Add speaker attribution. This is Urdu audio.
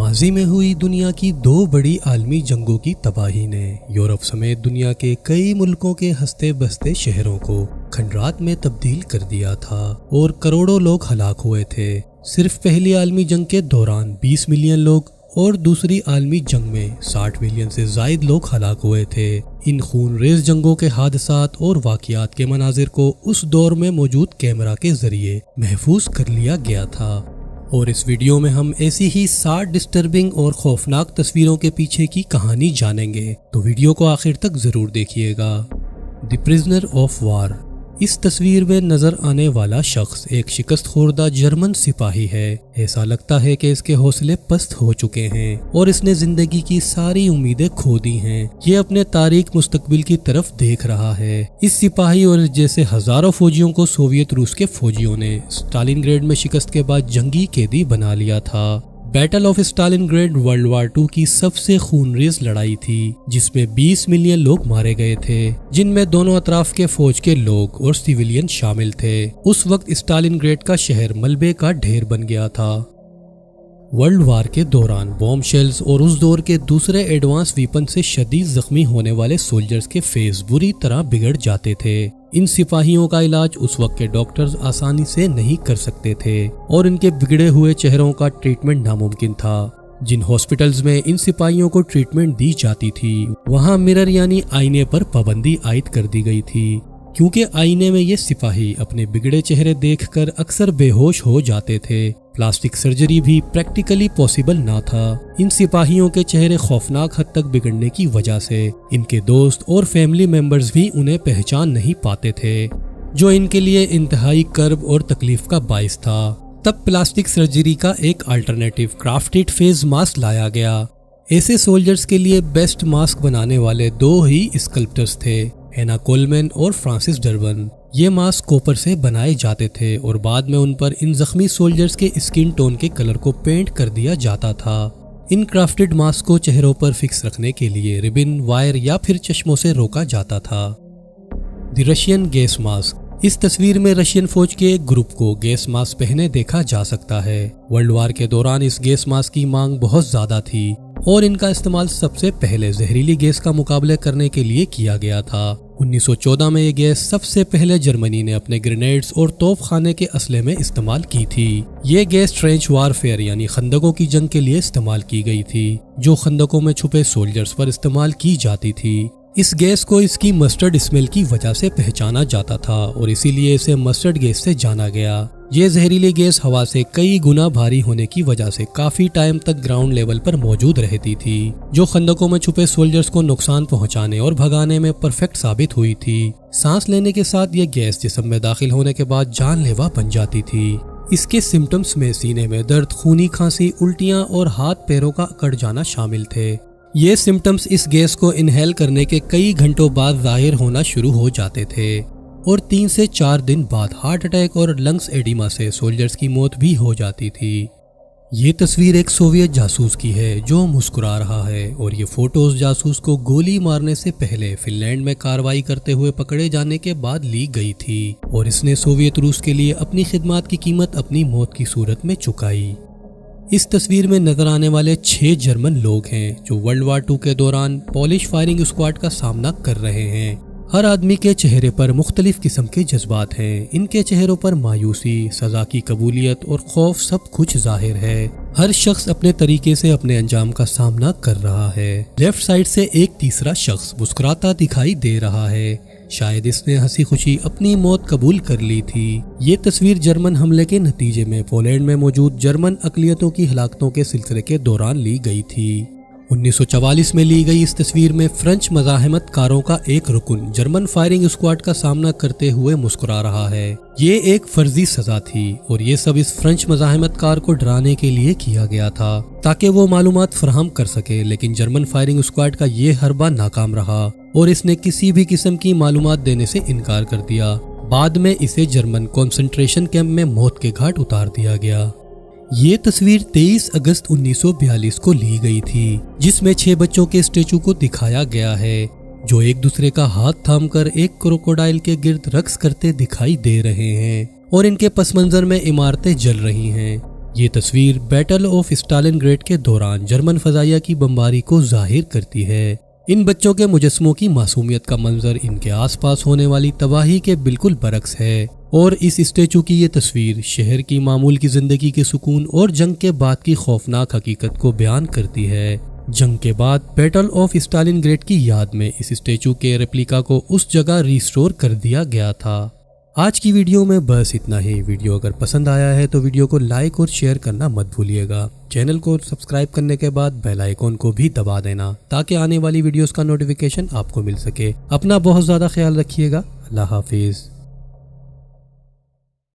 Speaker 1: ماضی میں ہوئی دنیا کی دو بڑی عالمی جنگوں کی تباہی نے یورپ سمیت دنیا کے کئی ملکوں کے ہنستے بستے شہروں کو کھنڈرات میں تبدیل کر دیا تھا اور کروڑوں لوگ ہلاک ہوئے تھے۔ صرف پہلی عالمی جنگ کے دوران 20 ملین لوگ اور دوسری عالمی جنگ میں 60 ملین سے زائد لوگ ہلاک ہوئے تھے۔ ان خون ریز جنگوں کے حادثات اور واقعات کے مناظر کو اس دور میں موجود کیمرہ کے ذریعے محفوظ کر لیا گیا تھا، اور اس ویڈیو میں ہم ایسی ہی 60 ڈسٹربنگ اور خوفناک تصویروں کے پیچھے کی کہانی جانیں گے، تو ویڈیو کو آخر تک ضرور دیکھیے گا۔ دی پرزنر آف وار۔ اس تصویر میں نظر آنے والا شخص ایک شکست خوردہ جرمن سپاہی ہے۔ ایسا لگتا ہے کہ اس کے حوصلے پست ہو چکے ہیں اور اس نے زندگی کی ساری امیدیں کھو دی ہیں۔ یہ اپنے تاریک مستقبل کی طرف دیکھ رہا ہے۔ اس سپاہی اور اس جیسے ہزاروں فوجیوں کو سوویت روس کے فوجیوں نے اسٹالن گریڈ میں شکست کے بعد جنگی قیدی بنا لیا تھا۔ Battle of Stalingrad world war 2 کی سب سے خونریز لڑائی تھی، جس میں 20 ملین لوگ مارے گئے تھے، جن میں دونوں اطراف کے فوج کے لوگ اور سیویلین شامل تھے۔ اس وقت اسٹالن گریڈ کا شہر ملبے کا ڈھیر بن گیا تھا۔ ورلڈ وار کے دوران بوم شیلز اور اس دور کے دوسرے ایڈوانس ویپن سے شدید زخمی ہونے والے سولجرز کے فیس بری طرح بگڑ جاتے تھے۔ ان سپاہیوں کا علاج اس وقت کے ڈاکٹرز آسانی سے نہیں کر سکتے تھے اور ان کے بگڑے ہوئے چہروں کا ٹریٹمنٹ ناممکن تھا۔ جن ہاسپٹلز میں ان سپاہیوں کو ٹریٹمنٹ دی جاتی تھی، وہاں مرر یعنی آئینے پر پابندی عائد کر دی گئی تھی، کیونکہ آئینے میں یہ سپاہی اپنے بگڑے چہرے دیکھ کر اکثر بے ہوش ہو جاتے تھے۔ پلاسٹک سرجری بھی پریکٹیکلی پاسبل نہ تھا۔ ان سپاہیوں کے چہرے خوفناک حد تک بگڑنے کی وجہ سے ان کے دوست اور فیملی ممبرز بھی انہیں پہچان نہیں پاتے تھے، جو ان کے لیے انتہائی کرب اور تکلیف کا باعث تھا۔ تب پلاسٹک سرجری کا ایک الٹرنیٹیو کرافٹڈ فیس ماسک لایا گیا۔ ایسے سولجرز کے لیے بیسٹ ماسک بنانے والے دو ہی اسکلپٹرز تھے، اینا کولمن اور فرانسس ڈرون۔ یہ ماسک کوپر سے بنائے جاتے تھے اور بعد میں ان پر ان زخمی سولجرز کے اسکن ٹون کے کلر کو پینٹ کر دیا جاتا تھا۔ ان کرافٹڈ ماسک کو چہروں پر فکس رکھنے کے لیے ربن، وائر یا پھر چشموں سے روکا جاتا تھا۔ The Russian gas mask. اس تصویر میں رشین فوج کے ایک گروپ کو گیس ماسک پہنے دیکھا جا سکتا ہے۔ ورلڈ وار کے دوران اس گیس ماسک کی مانگ بہت زیادہ تھی اور ان کا استعمال سب سے پہلے زہریلی گیس کا مقابلہ کرنے کے لیے کیا گیا تھا۔ 1914 میں یہ گیس سب سے پہلے جرمنی نے اپنے گرینیڈز اور توپ خانے کے اسلحے میں استعمال کی تھی۔ یہ گیس ٹرینچ وارفیئر یعنی خندقوں کی جنگ کے لیے استعمال کی گئی تھی، جو خندقوں میں چھپے سولجرز پر استعمال کی جاتی تھی۔ اس گیس کو اس کی مسٹرڈ اسمیل کی وجہ سے پہچانا جاتا تھا اور اسی لیے اسے مسٹرڈ گیس سے جانا گیا۔ یہ زہریلی گیس ہوا سے کئی گنا بھاری ہونے کی وجہ سے کافی ٹائم تک گراؤنڈ لیول پر موجود رہتی تھی، جو خندقوں میں چھپے سولجرز کو نقصان پہنچانے اور بھگانے میں پرفیکٹ ثابت ہوئی تھی۔ سانس لینے کے ساتھ یہ گیس جسم میں داخل ہونے کے بعد جان لیوا بن جاتی تھی۔ اس کے سمٹمز میں سینے میں درد، خونی کھانسی، الٹیاں اور ہاتھ پیروں کا اکڑ جانا شامل تھے۔ یہ سمٹمز اس گیس کو انہیل کرنے کے کئی گھنٹوں بعد ظاہر ہونا شروع ہو جاتے تھے اور 3 سے 4 دن بعد ہارٹ اٹیک اور لنگز ایڈیما سے سولجرز کی موت بھی ہو جاتی تھی۔ یہ تصویر ایک سوویت جاسوس کی ہے جو مسکرا رہا ہے، اور یہ فوٹوز جاسوس کو گولی مارنے سے پہلے فن لینڈ میں کارروائی کرتے ہوئے پکڑے جانے کے بعد لی گئی تھی، اور اس نے سوویت روس کے لیے اپنی خدمات کی قیمت اپنی موت کی صورت میں چکائی۔ اس تصویر میں نظر آنے والے 6 جرمن لوگ ہیں جو ورلڈ وار 2 کے دوران پولش فائرنگ اسکواڈ کا سامنا کر رہے ہیں۔ ہر آدمی کے چہرے پر مختلف قسم کے جذبات ہیں۔ ان کے چہروں پر مایوسی، سزا کی قبولیت اور خوف سب کچھ ظاہر ہے۔ ہر شخص اپنے طریقے سے اپنے انجام کا سامنا کر رہا ہے۔ لیفٹ سائڈ سے ایک تیسرا شخص مسکراتا دکھائی دے رہا ہے، شاید اس نے ہنسی خوشی اپنی موت قبول کر لی تھی۔ یہ تصویر جرمن حملے کے نتیجے میں پولینڈ میں موجود جرمن اقلیتوں کی ہلاکتوں کے سلسلے کے دوران لی گئی تھی۔ 1944 میں لی گئی اس تصویر میں فرینچ مزاحمت کاروں کا ایک رکن جرمن فائرنگ اسکواڈ کا سامنا کرتے ہوئے مسکرا رہا ہے۔ یہ ایک فرضی سزا تھی اور یہ سب اس فرینچ مزاحمت کار کو ڈرانے کے لیے کیا گیا تھا تاکہ وہ معلومات فراہم کر سکے، لیکن جرمن فائرنگ اسکواڈ کا یہ حربہ ناکام رہا اور اس نے کسی بھی قسم کی معلومات دینے سے انکار کر دیا۔ بعد میں اسے جرمن کنسنٹریشن کیمپ میں موت کے گھاٹ اتار دیا گیا۔ یہ تصویر 23 اگست 1942 کو لی گئی تھی، جس میں 6 بچوں کے اسٹیچو کو دکھایا گیا ہے جو ایک دوسرے کا ہاتھ تھام کر ایک کروکوڈائل کے گرد رقص کرتے دکھائی دے رہے ہیں، اور ان کے پس منظر میں عمارتیں جل رہی ہیں۔ یہ تصویر بیٹل آف اسٹالن گریڈ کے دوران جرمن فضائیہ کی بمباری کو ظاہر کرتی ہے۔ ان بچوں کے مجسموں کی معصومیت کا منظر ان کے آس پاس ہونے والی تباہی کے بالکل برعکس ہے، اور اس اسٹیچو کی یہ تصویر شہر کی معمول کی زندگی کے سکون اور جنگ کے بعد کی خوفناک حقیقت کو بیان کرتی ہے۔ جنگ کے بعد بیٹل آف اسٹالن گریڈ کی یاد میں اس اسٹیچو کے ریپلیکا کو اس جگہ ریسٹور کر دیا گیا تھا۔ آج کی ویڈیو میں بس اتنا ہی۔ ویڈیو اگر پسند آیا ہے تو ویڈیو کو لائک اور شیئر کرنا مت بھولیے گا۔ چینل کو سبسکرائب کرنے کے بعد بیل آئیکن کو بھی دبا دینا تاکہ آنے والی ویڈیوز کا نوٹیفیکیشن آپ کو مل سکے۔ اپنا بہت زیادہ خیال رکھیے گا۔ اللہ حافظ۔